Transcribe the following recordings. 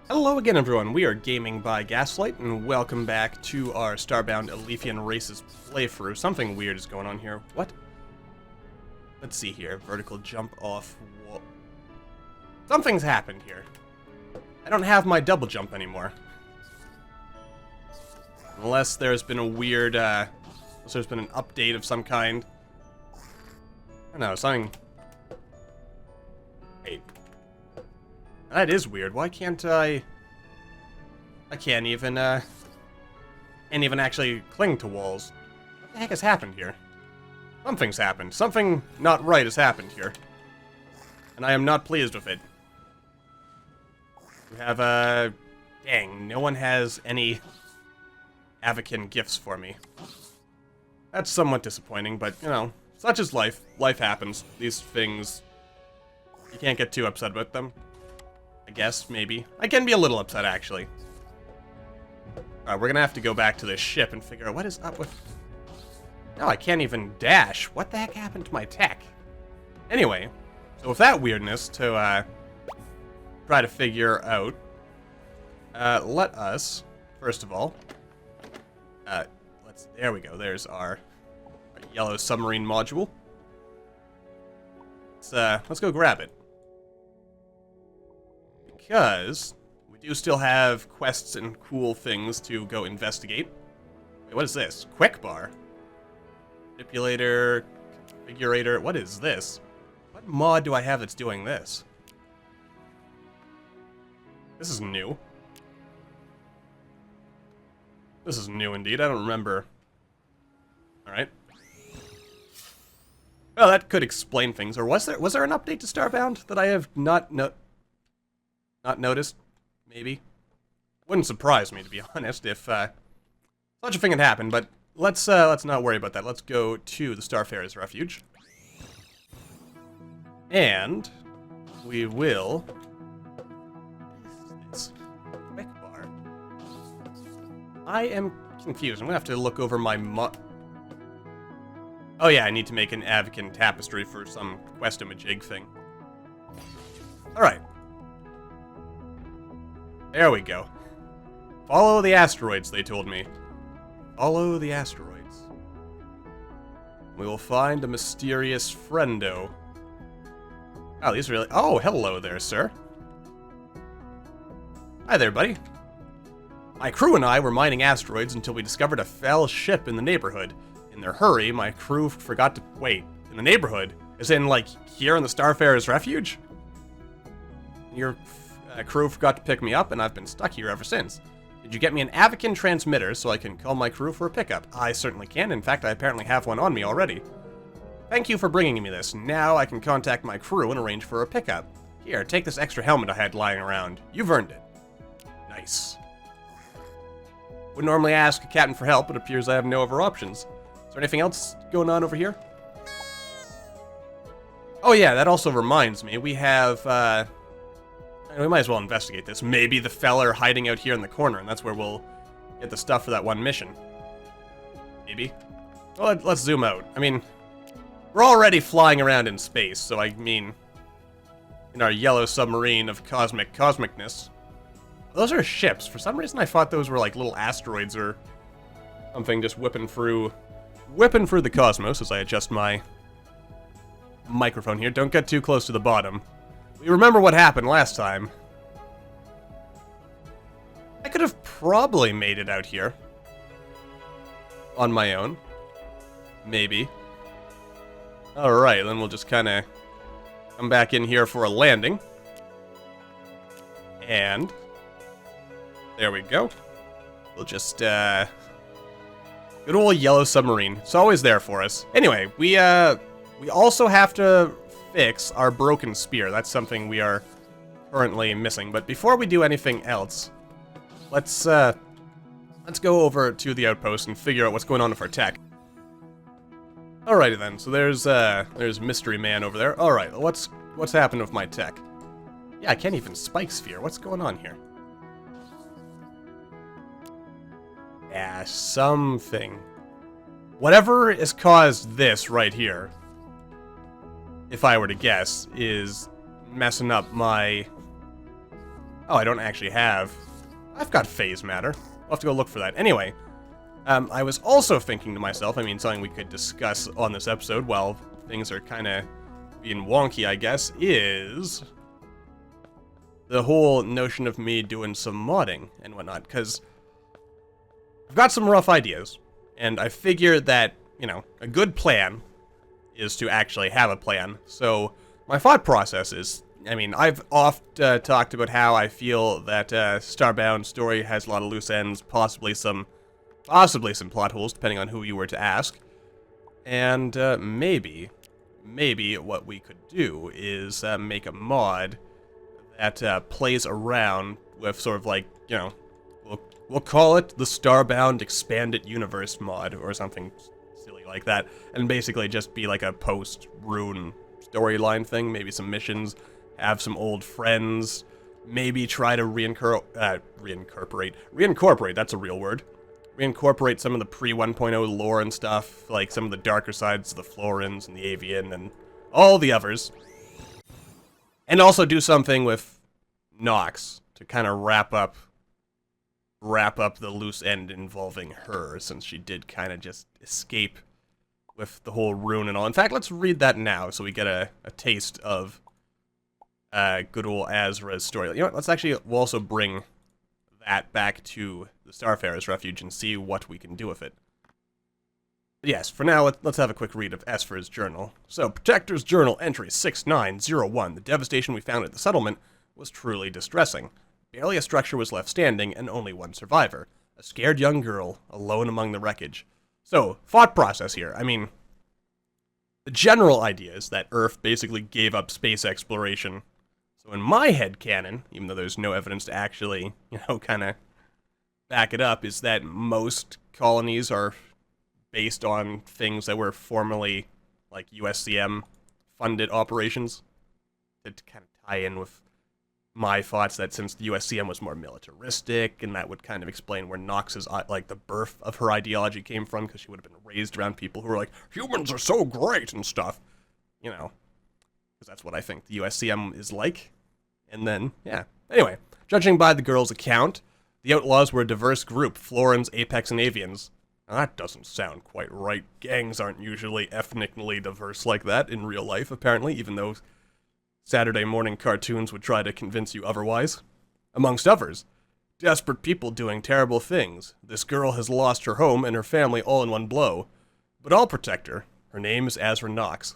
Hello again, everyone. We are Gaming by Gaslight, and welcome back to our Starbound Elithian Races playthrough. Something weird is going on here. What? Let's see here. Vertical jump off wall. Something's happened here. I don't have my double jump anymore. Unless there's been a weird, unless there's been an update of some kind. I don't know, something... Wait. That is weird. Why can't I can't even actually cling to walls. What the heck has happened here? Something's happened. Something not right has happened here. And I am not pleased with it. We have, dang, no one has any Avakin gifts for me. That's somewhat disappointing, but, you know, such is life. Life happens. These things, you can't get too upset about them. I guess, maybe. I can be a little upset, actually. Alright, we're gonna have to go back to this ship and figure out what is up with... No, I can't even dash. What the heck happened to my tech? Anyway, so with that weirdness to, try to figure out, let us, first of all, there we go, there's our yellow submarine module. Let's go grab it. Because we do still have quests and cool things to go investigate. Wait, what is this? Quick bar? Manipulator, configurator, what is this? What mod do I have that's doing this? This is new. This is new indeed, I don't remember. Alright. Well, that could explain things. Or was there an update to Starbound that I have not noticed? Maybe. Wouldn't surprise me, to be honest, if such a thing had happened, but let's not worry about that. Let's go to the Starfarer's refuge. And we will... This quick bar. I am confused. I'm gonna have to look over my Oh yeah, I need to make an Avakin tapestry for some quest-a-majig thing. Alright. There we go. Follow the asteroids, they told me. Follow the asteroids. We will find a mysterious friendo. Oh, these really... Oh, hello there, sir. Hi there, buddy. My crew and I were mining asteroids until we discovered a fell ship in the neighborhood. In their hurry, my crew forgot to... Wait, in the neighborhood? As in, like, here in the Starfarer's refuge? Your crew forgot to pick me up, and I've been stuck here ever since. Did you get me an Avakin transmitter so I can call my crew for a pickup? I certainly can. In fact, I apparently have one on me already. Thank you for bringing me this. Now I can contact my crew and arrange for a pickup. Here, take this extra helmet I had lying around. You've earned it. Nice. Would normally ask a captain for help, but it appears I have no other options. Is there anything else going on over here? Oh yeah, that also reminds me. We have, we might as well investigate this. Maybe the feller hiding out here in the corner, and that's where we'll get the stuff for that one mission. Maybe. Well, let's zoom out. I mean, we're already flying around in space, so I mean, in our yellow submarine of cosmicness. Those are ships. For some reason, I thought those were like little asteroids or something just whipping through the cosmos as I adjust my microphone here. Don't get too close to the bottom. We remember what happened last time. I could have probably made it out here. On my own. Maybe. Alright, then we'll just kind of come back in here for a landing. And... there we go. We'll just, good old yellow submarine. It's always there for us. Anyway, we also have to fix our broken spear. That's something we are currently missing. But before we do anything else, let's go over to the outpost and figure out what's going on with our tech. Alrighty then. So there's Mystery Man over there. Alright, what's happened with my tech? Yeah, I can't even spike sphere. What's going on here? Yeah, something. Whatever has caused this right here, if I were to guess, is messing up my Oh, I don't actually have... I've got phase matter. I'll have to go look for that. Anyway, I was also thinking to myself, I mean, something we could discuss on this episode while things are kind of being wonky, I guess, is the whole notion of me doing some modding and whatnot, because I've got some rough ideas, and I figure that, you know, a good plan is to actually have a plan. So my thought process is, I mean, I've oft talked about how I feel that Starbound story has a lot of loose ends, possibly some plot holes, depending on who you were to ask. And maybe what we could do is make a mod that plays around with sort of like, you know, we'll call it the Starbound Expanded Universe mod or something silly like that, and basically just be like a post-Rune storyline thing, maybe some missions, have some old friends, maybe try to reincorporate, that's a real word, reincorporate some of the pre-1.0 lore and stuff, like some of the darker sides of the Florins and the Avian and all the others. And also do something with Nox to kind of wrap up the loose end involving her, since she did kind of just escape with the whole rune and all. In fact, let's read that now so we get a taste of good old Azra's story. You know what, we'll also bring that back to the Starfarer's Refuge and see what we can do with it. But yes, for now, let's have a quick read of Esfer's journal. So, Protector's Journal, entry 6901. The devastation we found at the settlement was truly distressing. Barely a structure was left standing, and only one survivor. A scared young girl, alone among the wreckage. So, thought process here. I mean, the general idea is that Earth basically gave up space exploration. So in my head canon, even though there's no evidence to actually, you know, kind of back it up, is that most colonies are based on things that were formerly, like, USCM-funded operations. To kind of tie in with my thoughts that since the USCM was more militaristic, and that would kind of explain where Nox's, like, the birth of her ideology came from, because she would have been raised around people who were like, humans are so great and stuff. You know, because that's what I think the USCM is like. And then, yeah. Anyway, judging by the girl's account, the Outlaws were a diverse group, Florins, Apex, and Avians. Now, that doesn't sound quite right. Gangs aren't usually ethnically diverse like that in real life, apparently, even though Saturday morning cartoons would try to convince you otherwise. Amongst others, desperate people doing terrible things. This girl has lost her home and her family all in one blow. But I'll protect her. Her name is Azra Nox.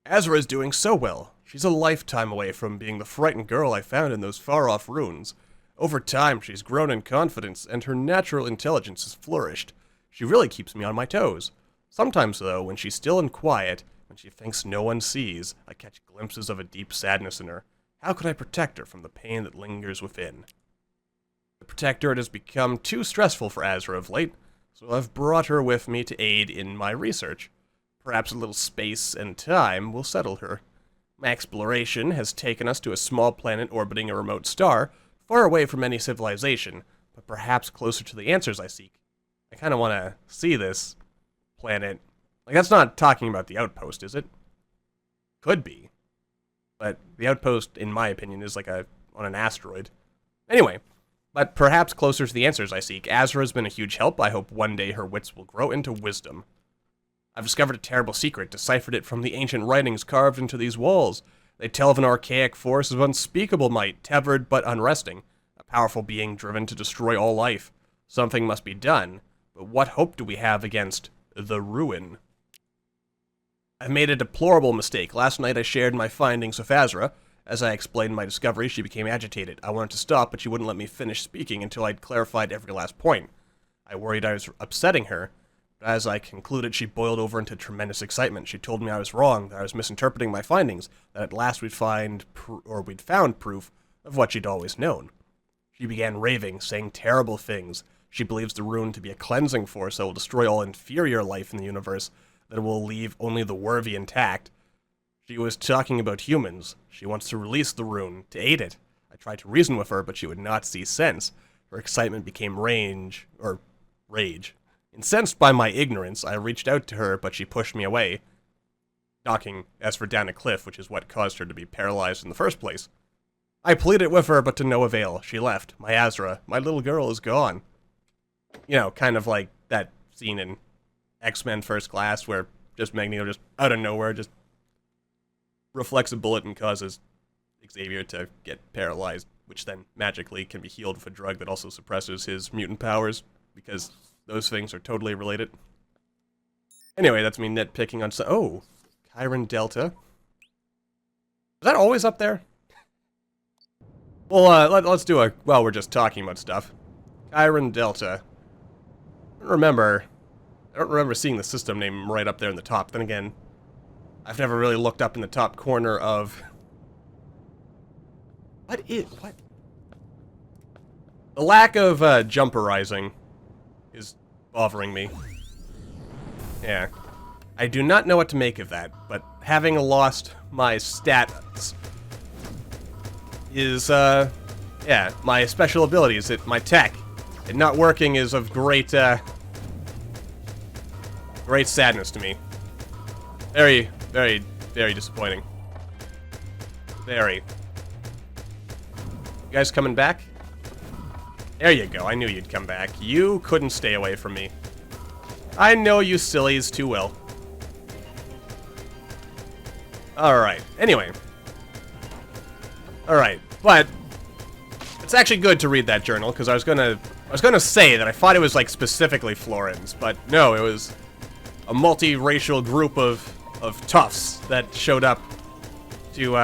Azra is doing so well. She's a lifetime away from being the frightened girl I found in those far-off ruins. Over time, she's grown in confidence, and her natural intelligence has flourished. She really keeps me on my toes. Sometimes, though, when she's still and quiet, when she thinks no one sees, I catch glimpses of a deep sadness in her. How could I protect her from the pain that lingers within? The Protectorate has become too stressful for Azra of late, so I've brought her with me to aid in my research. Perhaps a little space and time will settle her. My exploration has taken us to a small planet orbiting a remote star, far away from any civilization, but perhaps closer to the answers I seek. I kind of want to see this planet. Like, that's not talking about the outpost, is it? Could be. But the outpost, in my opinion, is like on an asteroid. Anyway, but perhaps closer to the answers I seek. Azra has been a huge help. I hope one day her wits will grow into wisdom. I've discovered a terrible secret, deciphered it from the ancient writings carved into these walls. They tell of an archaic force of unspeakable might, tethered but unresting, a powerful being driven to destroy all life. Something must be done, but what hope do we have against the ruin? I've made a deplorable mistake. Last night I shared my findings with Azra. As I explained my discovery, she became agitated. I wanted to stop, but she wouldn't let me finish speaking until I'd clarified every last point. I worried I was upsetting her. But as I concluded, she boiled over into tremendous excitement. She told me I was wrong, that I was misinterpreting my findings, that at last we'd found proof of what she'd always known. She began raving, saying terrible things. She believes the rune to be a cleansing force that will destroy all inferior life in the universe, that it will leave only the worthy intact. She was talking about humans. She wants to release the rune, to aid it. I tried to reason with her, but she would not see sense. Her excitement became rage. Incensed by my ignorance, I reached out to her, but she pushed me away, knocking Esfer down a cliff, which is what caused her to be paralyzed in the first place. I pleaded with her, but to no avail. She left. My Azra, my little girl, is gone. You know, kind of like that scene in X-Men First Class where just Magneto just out of nowhere just reflects a bullet and causes Xavier to get paralyzed, which then magically can be healed with a drug that also suppresses his mutant powers, because those things are totally related. Anyway, that's me nitpicking on oh, Chiron Delta. Is that always up there? Well, let's do a, well, we're just talking about stuff. Chiron Delta. I don't remember seeing the system name right up there in the top. Then again, I've never really looked up in the top corner of... What? The lack of jumperizing is bothering me. Yeah. I do not know what to make of that, but having lost my stats is, yeah, my special abilities, my tech, and not working is of great, great sadness to me. Very, very, very disappointing. Very. You guys coming back? There you go, I knew you'd come back. You couldn't stay away from me. I know you sillies too well. Alright, anyway. Alright, but it's actually good to read that journal, because I was gonna say that I thought it was like specifically Florins, but no, it was a multi-racial group of toughs that showed up to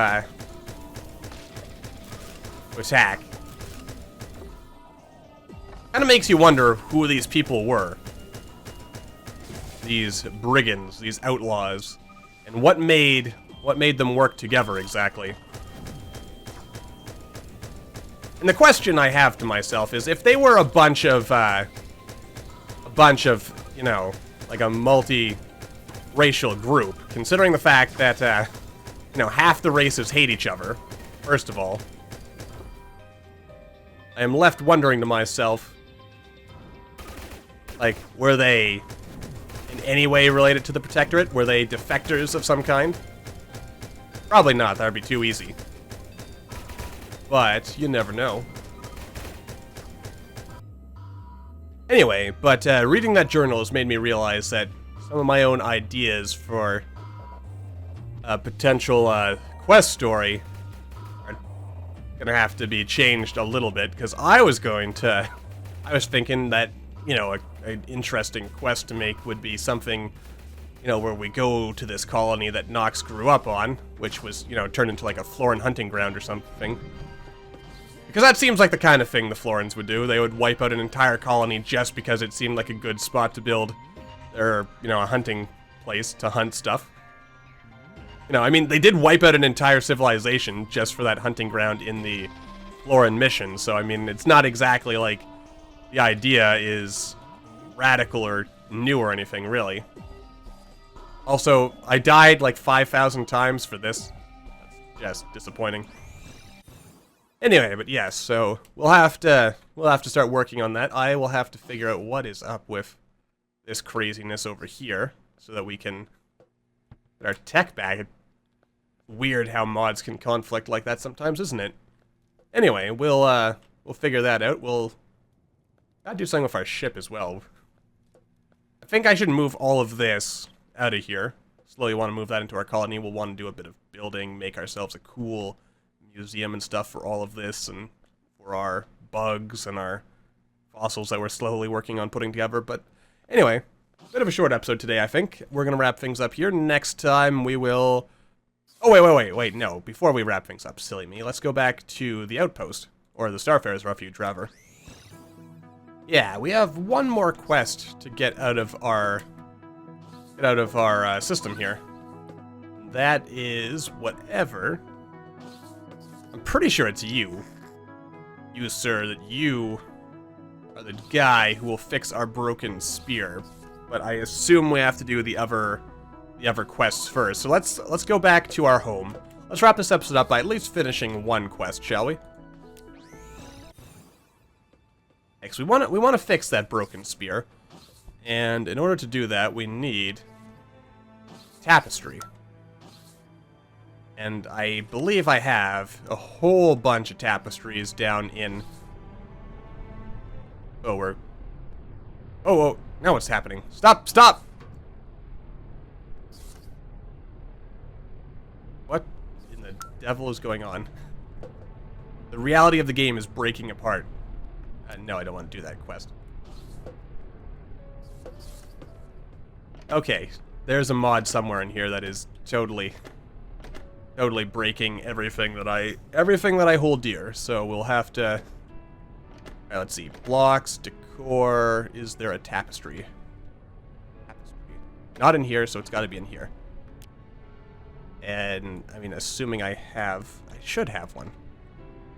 attack. Kinda makes you wonder who these people were. These brigands, these outlaws, and what made them work together exactly. And the question I have to myself is, if they were a bunch of, you know, like a multi-racial group, considering the fact that, you know, half the races hate each other, first of all, I am left wondering to myself, like, were they in any way related to the Protectorate? Were they defectors of some kind? Probably not, that would be too easy. But, you never know. Anyway, but reading that journal has made me realize that some of my own ideas for a potential quest story are gonna have to be changed a little bit, because I was thinking that, you know, an interesting quest to make would be something, you know, where we go to this colony that Nox grew up on, which was, you know, turned into like a Florin hunting ground or something. Because that seems like the kind of thing the Florins would do. They would wipe out an entire colony just because it seemed like a good spot to build their, you know, a hunting place to hunt stuff. You know, I mean, they did wipe out an entire civilization just for that hunting ground in the Florin mission, so I mean, it's not exactly like the idea is radical or new or anything, really. Also, I died like 5,000 times for this. That's just disappointing. Anyway, but yes, so we'll have to start working on that. I will have to figure out what is up with this craziness over here so that we can get our tech back. Weird how mods can conflict like that sometimes, isn't it? Anyway, we'll figure that out. We'll gotta do something with our ship as well. I think I should move all of this out of here. Slowly want to move that into our colony. We'll want to do a bit of building, make ourselves a cool museum and stuff for all of this, and for our bugs and our fossils that we're slowly working on putting together. But anyway, bit of a short episode today, I think. We're going to wrap things up here. Next time we will... Oh, wait, no. Before we wrap things up, silly me, let's go back to the outpost, or the Starfarer's refuge, rather. Yeah, we have one more quest to get out of our system here. That is whatever. I'm pretty sure it's you, sir, that you are the guy who will fix our broken spear. But I assume we have to do the other quests first. So let's go back to our home. Let's wrap this episode up by at least finishing one quest, shall we? Next, we want to fix that broken spear, and in order to do that, we need tapestry. And I believe I have a whole bunch of tapestries down in... Oh, we're... Oh, now what's happening? Stop! Stop! What in the devil is going on? The reality of the game is breaking apart. No, I don't want to do that quest. Okay, there's a mod somewhere in here that is totally breaking everything that I hold dear. So we'll have to... Alright, let's see. Blocks, decor. Is there a tapestry? Tapestry. Not in here, so it's got to be in here. And, I mean, assuming I should have one.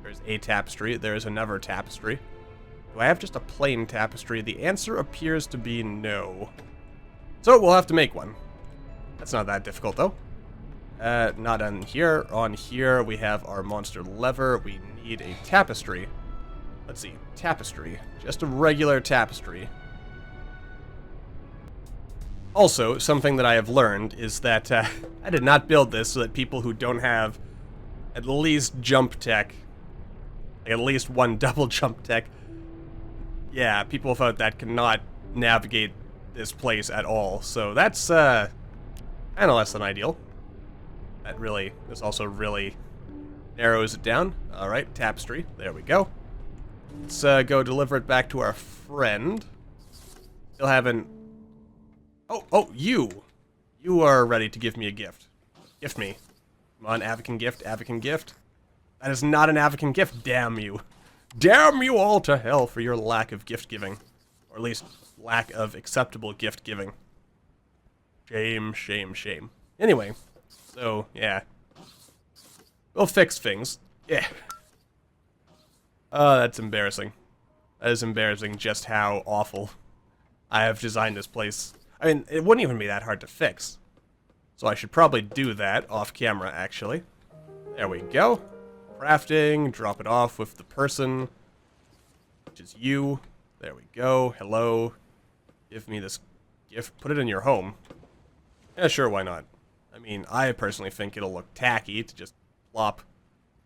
There's a tapestry. There's another tapestry. Do I have just a plain tapestry? The answer appears to be no. So we'll have to make one. That's not that difficult, though. Not on here. On here, we have our monster lever. We need a tapestry. Let's see. Tapestry. Just a regular tapestry. Also, something that I have learned is that I did not build this so that people who don't have at least jump tech, like at least one double jump tech, yeah, people without that cannot navigate this place at all. So that's kind of less than ideal. This also really narrows it down. All right, tapestry. There we go. Let's go deliver it back to our friend. Still haven't... Oh, you! You are ready to give me a gift. Gift me. Come on, Avakin gift, Avakin gift. That is not an Avakin gift, damn you. Damn you all to hell for your lack of gift giving. Or at least, lack of acceptable gift giving. Shame, shame, shame. Anyway, so, yeah. We'll fix things. Yeah. Oh, that's embarrassing. That is embarrassing just how awful I have designed this place. I mean, it wouldn't even be that hard to fix. So I should probably do that off camera, actually. There we go. Crafting, drop it off with the person, which is you. There we go. Hello. Give me this gift. Put it in your home. Yeah, sure, why not? I mean, I personally think it'll look tacky to just plop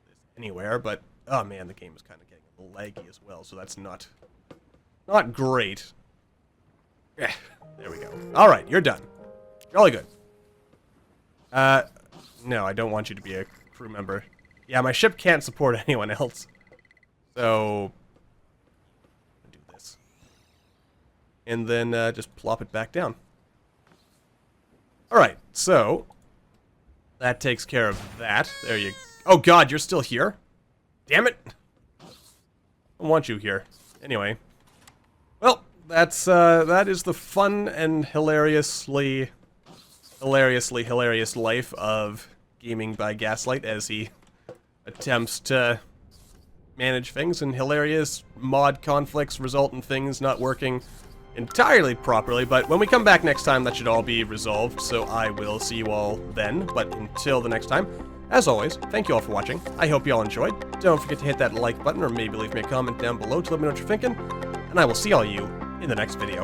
this anywhere, but, oh man, the game is kind of getting a little laggy as well, so that's not great. Yeah, there we go. Alright, you're done. Jolly good. No, I don't want you to be a crew member. Yeah, my ship can't support anyone else. So, do this. And then, just plop it back down. Alright, so, that takes care of that. There you... Oh god, you're still here? Damn it! I don't want you here. Anyway. Well, that is the fun and hilariously hilarious life of Gaming by Gaslight as he attempts to manage things, and hilarious mod conflicts result in things not working entirely properly. But when we come back next time, that should all be resolved, so I will see you all then. But until the next time, as always, thank you all for watching. I hope you all enjoyed. Don't forget to hit that like button, or maybe leave me a comment down below to let me know what you're thinking, and I will see all you in the next video.